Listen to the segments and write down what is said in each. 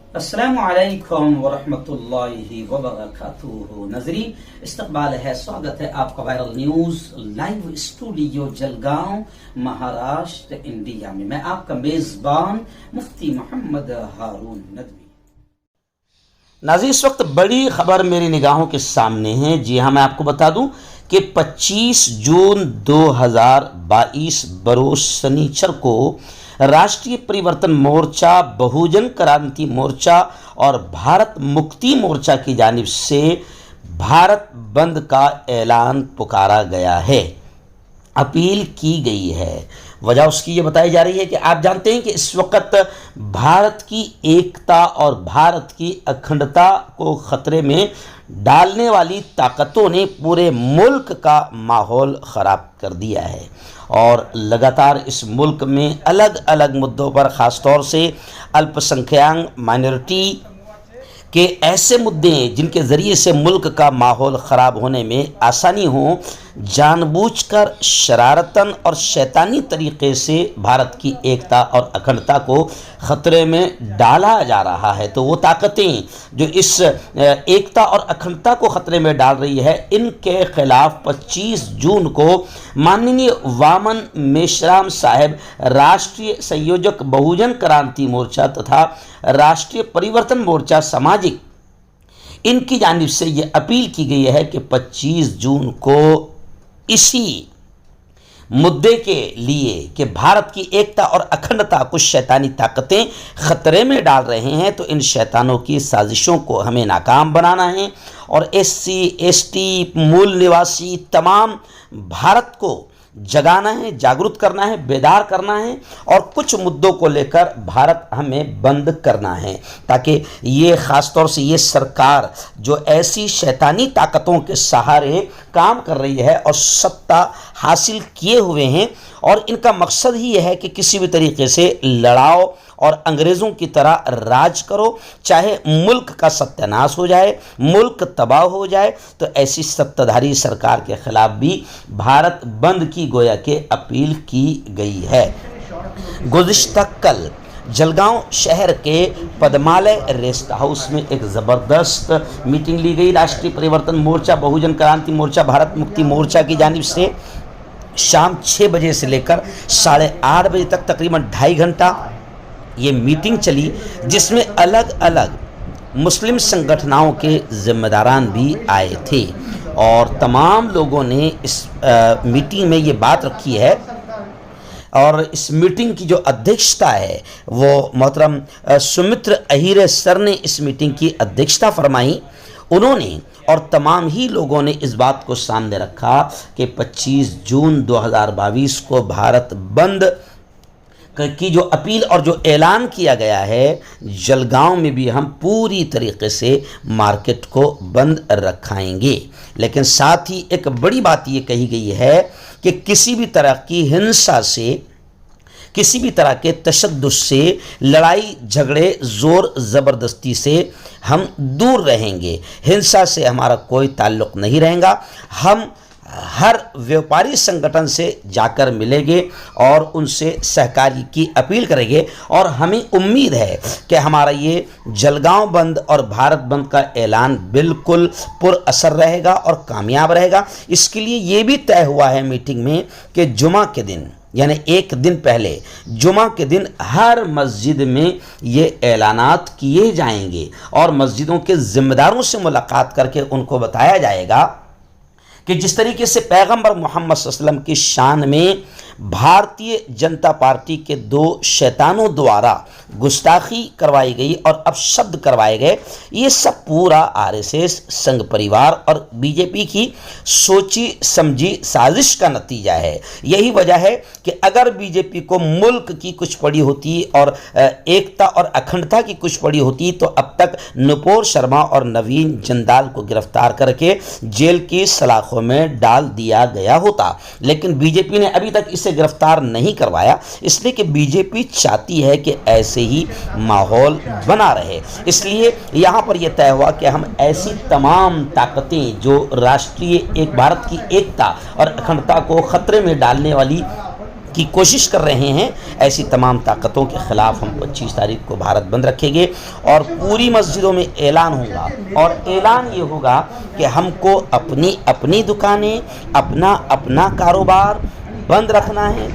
अस्सलामु अलैकुम वरहमतुल्लाहि वबरकातुहू। नजरीन, इस्तकबाल है, स्वागत है आपका viral news live studio Jalgaon, Maharashtra, India में। मैं आपका मेजबान मुफ्ती मोहम्मद हारून नदवी। नाज़रीन, इस वक्त बड़ी खबर मेरी निगाहों के सामने है। जी हाँ, मैं आपको बता दूं कि 25 जून 2022 बरोज शनिचर को राष्ट्रीय परिवर्तन मोर्चा, बहुजन क्रांति मोर्चा और भारत मुक्ति मोर्चा की जानिब से भारत बंद का ऐलान पुकारा गया है, अपील की गई है। वजह उसकी ये बताई जा रही है कि आप जानते हैं कि इस वक्त भारत की एकता और भारत की अखंडता को खतरे में डालने वाली ताकतों ने पूरे मुल्क का माहौल ख़राब कर दिया है और लगातार इस मुल्क में अलग अलग मुद्दों पर, ख़ास तौर से अल्पसंख्यक माइनॉरिटी के ऐसे मुद्दे जिनके ज़रिए से मुल्क का माहौल ख़राब होने में आसानी हो, जानबूझकर शरारतन और शैतानी तरीक़े से भारत की एकता और अखंडता को ख़तरे में डाला जा रहा है। तो वो ताकतें जो इस एकता और अखंडता को ख़तरे में डाल रही है, इनके ख़िलाफ़ 25 जून को माननीय वामन मेश्राम साहब, राष्ट्रीय संयोजक बहुजन क्रांति मोर्चा तथा राष्ट्रीय परिवर्तन मोर्चा सामाजिक, इनकी जानिब से ये अपील की गई है कि 25 जून को इसी मुद्दे के लिए कि भारत की एकता और अखंडता कुछ शैतानी ताकतें ख़तरे में डाल रहे हैं, तो इन शैतानों की साजिशों को हमें नाकाम बनाना है और SC ST मूल निवासी तमाम भारत को जगाना है, जागरूक करना है, बेदार करना है और कुछ मुद्दों को लेकर भारत हमें बंद करना है, ताकि ये ख़ास तौर से ये सरकार जो ऐसी शैतानी ताकतों के सहारे काम कर रही है और सत्ता हासिल किए हुए हैं और इनका मकसद ही यह है कि किसी भी तरीके से लड़ाओ और अंग्रेज़ों की तरह राज करो, चाहे मुल्क का सत्यानाश हो जाए, मुल्क तबाह हो जाए। तो ऐसी सत्ताधारी सरकार के ख़िलाफ़ भी भारत बंद की गोया के अपील की गई है। गुज़िश्ता कल जलगांव शहर के पद्मालय रेस्ट हाउस में एक ज़बरदस्त मीटिंग ली गई। राष्ट्रीय परिवर्तन मोर्चा, बहुजन क्रांति मोर्चा, भारत मुक्ति मोर्चा की जानिब से शाम 6 बजे से लेकर 8:30 बजे तक तकरीबन 2.5 घंटा ये मीटिंग चली, जिसमें अलग अलग मुस्लिम संगठनों के ज़िम्मेदारान भी आए थे और तमाम लोगों ने इस मीटिंग में ये बात रखी है और इस मीटिंग की जो अध्यक्षता है वो मोहतरम सुमित्र अहीरे सर ने इस मीटिंग की अध्यक्षता फरमाई। उन्होंने और तमाम ही लोगों ने इस बात को सामने रखा कि 25 जून 2022 को भारत बंद की जो अपील और जो ऐलान किया गया है, जलगांव में भी हम पूरी तरीके से मार्केट को बंद रखाएंगे। लेकिन साथ ही एक बड़ी बात ये कही गई है कि किसी भी तरह की हिंसा से, किसी भी तरह के तशद्दुद से, लड़ाई झगड़े, ज़ोर ज़बरदस्ती से हम दूर रहेंगे। हिंसा से हमारा कोई ताल्लुक़ नहीं रहेगा। हम हर व्यापारी संगठन से जाकर मिलेंगे और उनसे सहकारी की अपील करेंगे और हमें उम्मीद है कि हमारा ये जलगांव बंद और भारत बंद का ऐलान बिल्कुल पुरअसर रहेगा और कामयाब रहेगा। इसके लिए ये भी तय हुआ है मीटिंग में कि जुमा के दिन, यानी एक दिन पहले जुमा के दिन, हर मस्जिद में ये ऐलानात किए जाएंगे और मस्जिदों के ज़िम्मेदारों से मुलाकात करके उनको बताया जाएगा कि जिस तरीके से पैगंबर मोहम्मद सल्लल्लाहु अलैहि वसल्लम की शान में भारतीय जनता पार्टी के 2 शैतानों द्वारा गुस्ताखी करवाई गई और अपशब्द करवाए गए, ये सब पूरा RSS, संघ परिवार और बीजेपी की सोची समझी साजिश का नतीजा है। यही वजह है कि अगर बीजेपी को मुल्क की कुछ पड़ी होती और एकता और अखंडता की कुछ पड़ी होती तो अब तक नुपुर शर्मा और नवीन जंदाल को गिरफ्तार करके जेल की सलाखों में डाल दिया गया होता, लेकिन बीजेपी ने अभी तक इसे गिरफ्तार नहीं करवाया, इसलिए कि बीजेपी चाहती है कि ऐसे ही माहौल बना रहे। इसलिए यहाँ पर यह तय हुआ कि हम ऐसी तमाम ताकतें जो राष्ट्रीय एक भारत की एकता और अखंडता को खतरे में डालने वाली की कोशिश कर रहे हैं, ऐसी तमाम ताकतों के ख़िलाफ़ हम 25 तारीख को भारत बंद रखेंगे और पूरी मस्जिदों में ऐलान होगा। और ऐलान ये होगा कि हमको अपनी अपनी दुकानें, अपना अपना कारोबार बंद रखना है,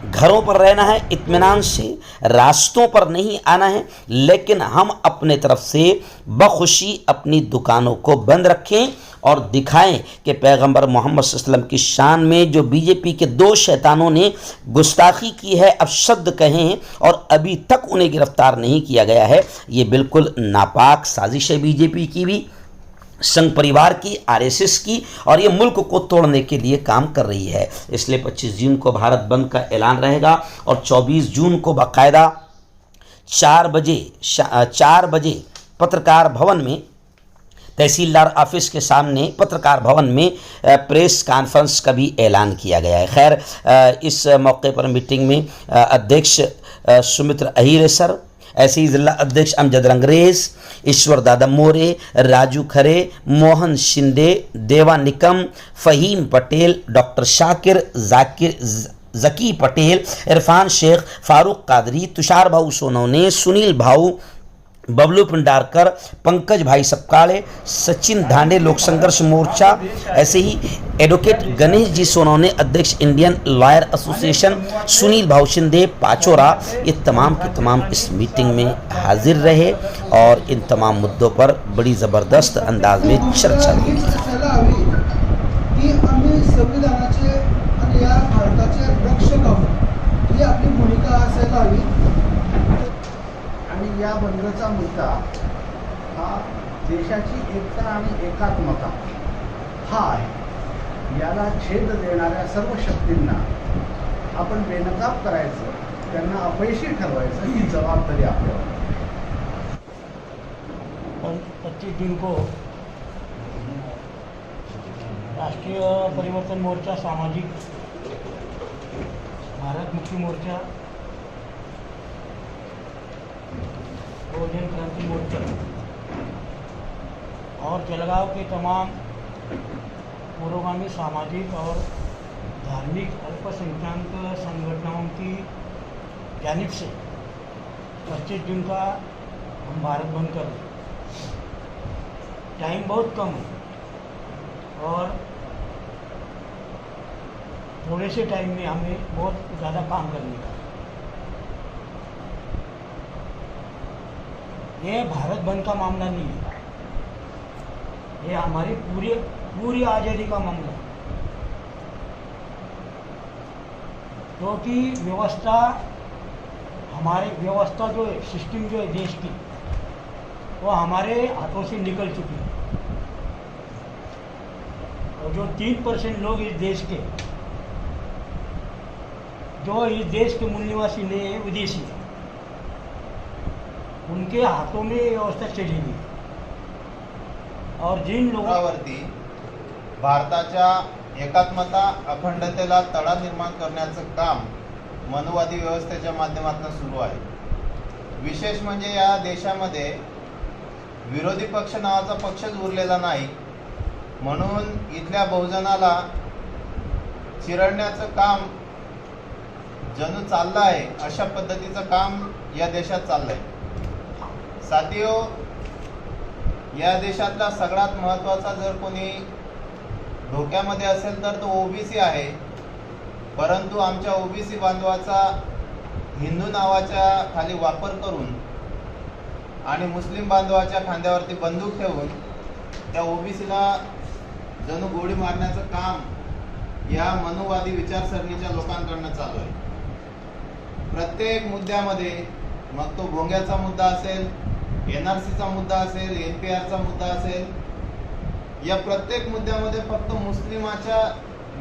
घरों पर रहना है इत्मीनान से, रास्तों पर नहीं आना है, लेकिन हम अपने तरफ से बखुशी अपनी दुकानों को बंद रखें और दिखाएं कि पैगंबर मोहम्मद सल्लल्लाहु अलैहि वसल्लम की शान में जो बीजेपी के 2 शैतानों ने गुस्ताखी की है, अपशब्द कहें, और अभी तक उन्हें गिरफ्तार नहीं किया गया है, ये बिल्कुल नापाक साजिश है बीजेपी की भी, संघ परिवार की, आरएसएस की, और ये मुल्क को तोड़ने के लिए काम कर रही है। इसलिए 25 जून को भारत बंद का ऐलान रहेगा और 24 जून को बाकायदा 4 बजे पत्रकार भवन में, तहसीलदार ऑफिस के सामने पत्रकार भवन में प्रेस कॉन्फ्रेंस का भी ऐलान किया गया है। खैर, इस मौके पर मीटिंग में अध्यक्ष सुमित्र अहीर सर, ऐसे ही जिला अध्यक्ष अमजद रंगरेज, ईश्वर दादा मोरे, राजू खरे, मोहन शिंदे, देवा निकम, फ़हीम पटेल, डॉक्टर शाकिर, जकी पटेल, इरफान शेख, फारूक कादरी, तुषार भाऊ सोनवने, सुनील भाऊ, बबलू पिंडारकर, पंकज भाई सपकाले, सचिन धांडे लोक संघर्ष मोर्चा, ऐसे ही एडवोकेट गणेश जी सोनवने अध्यक्ष इंडियन लॉयर एसोसिएशन, सुनील भाऊ शिंदे पाचोरा, ये तमाम के तमाम इस मीटिंग में हाजिर रहे और इन तमाम मुद्दों पर बड़ी ज़बरदस्त अंदाज में चर्चा हुई। आणि या बंदचा मुद्दा हा देशाची एकता आणि एकात्मता हा आहे। याला छेद देणाऱ्या सर्व शक्तींना आपण बेनकाब करायचं, त्यांना अपयशी ठरवायचं, ही जबाबदारी आपल्यावर। 25 जून को राष्ट्रीय परिवर्तन मोर्चा, सामाजिक भारत मुक्ति मोर्चा, बहुजन क्रांति मोर्चा और जलगांव के तमाम पुरोगामी सामाजिक और धार्मिक अल्पसंख्यक संगठनों की जानिब से 25 जून का हम भारत बंद कर रहे हैं। टाइम बहुत कम है और थोड़े से टाइम में हमें बहुत ज़्यादा काम करने का। ये भारत बंद का मामला नहीं है, ये हमारी पूरी आज़ादी का मामला है। क्योंकि व्यवस्था, हमारी व्यवस्था जो है, सिस्टम जो है देश की, वो हमारे हाथों से निकल चुकी है। और जो 3% लोग इस देश के, जो इस देश के मूल निवासी नहीं है, विदेशी है, उनके हाथों में ये व्यवस्था चलेगी। और जिन लोकांवरती भारताच्या एकात्मता, अखंडतेला तडा निर्माण करण्याचं काम मनुवादी व्यवस्थेच्या माध्यमातून सुरू आहे। विशेष म्हणजे या देशामध्ये विरोधी पक्ष नावाचा पक्षच उरलेला नाही, म्हणून इथल्या बहुजनाला चिरडण्याचं काम जणू चाललं आहे, अशा पद्धतीचं काम या देशात चाललंय। साथियो, या देशातला सगळ्यात महत्त्वाचा जर कोणी धोक्यामध्ये असेल तर तो ओबीसी आहे। परंतु आमच्या ओबीसी बांधवाचा हिंदू नावाच्या खाली वापर करून आणि मुस्लिम बांधवाच्या खांद्यावरती बंदूक ठेवून त्या ओबीसीला जणू गोळी मारण्याचं काम या मनुवादी विचारसरणीच्या लोकांकडून चालू आहे। प्रत्येक मुद्द्यामध्ये, मग तो भोंग्याचा मुद्दा असेल, एनआरसीचा मुद्दा असेल, एनपीआरचा मुद्दा असेल, या प्रत्येक मुद्द्यामध्ये फक्त मुस्लिमाच्या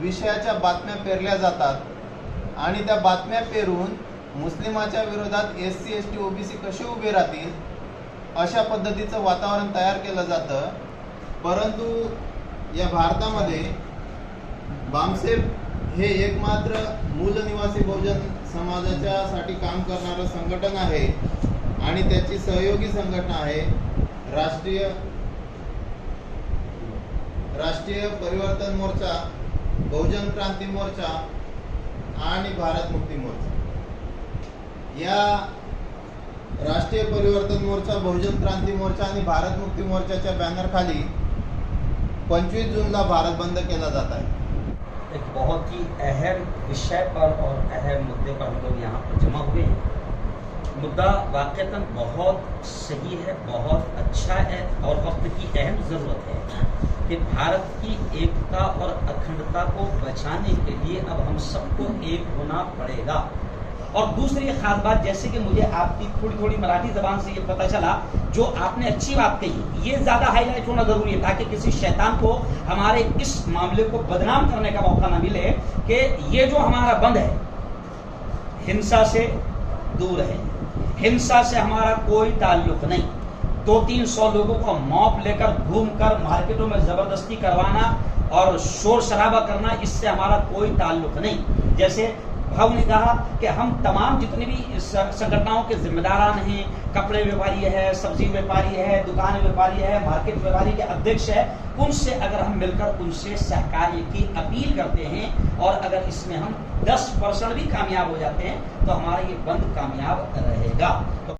विषयाच्या बातम्या पेरल्या जातात आणि त्या बातम्या पेरून मुस्लिमाच्या विरोधात एससी, एसटी, ओबीसी कसे उभे राहतील अशा पद्धतीचं वातावरण तयार केलं जातं। परंतु या भारतामध्ये बामसेफ हे एकमात्र मूल निवासी बहुजन समाजाच्यासाठी काम करणारं संघटन आहे आणि त्याची सहयोगी संघटना आहे राष्ट्रीय परिवर्तन मोर्चा, बहुजन क्रांती मोर्चा आणि भारत मुक्ती मोर्चा या राष्ट्रीय परिवर्तन मोर्चा, बहुजन क्रांती मोर्चा आणि भारत मुक्ती मोर्चाच्या बॅनर खाली 25 जूनला भारत बंद केला जात आहे। एक बहुत ही अहम विषय पर और अहम मुद्दे पर हम लोग यहाँ पर जमा हुए हैं। मुद्दा वाकईतन बहुत सही है, बहुत अच्छा है और वक्त की अहम ज़रूरत है कि भारत की एकता और अखंडता को बचाने के लिए अब हम सबको एक होना पड़ेगा। और दूसरी खास बात, जैसे कि मुझे आपकी थोड़ी थोड़ी मराठी जबान से ये पता चला, जो आपने अच्छी बात कही, ये ज़्यादा हाईलाइट होना जरूरी है ताकि किसी शैतान को हमारे इस मामले को बदनाम करने का मौका ना मिले कि ये जो हमारा बंद है हिंसा से दूर है, हिंसा से हमारा कोई ताल्लुक नहीं। 200-300 लोगों को मॉप लेकर घूमकर मार्केटों में जबरदस्ती करवाना और शोर शराबा करना, इससे हमारा कोई ताल्लुक नहीं। जैसे भाव ने कहा कि हम तमाम जितने भी संगठनों के जिम्मेदारान हैं, कपड़े व्यापारी है, सब्जी व्यापारी है, दुकान व्यापारी है, मार्केट व्यापारी के अध्यक्ष है, उनसे अगर हम मिलकर उनसे सहकार्य की अपील करते हैं और अगर इसमें हम 10% भी कामयाब हो जाते हैं तो हमारा ये बंद कामयाब रहेगा।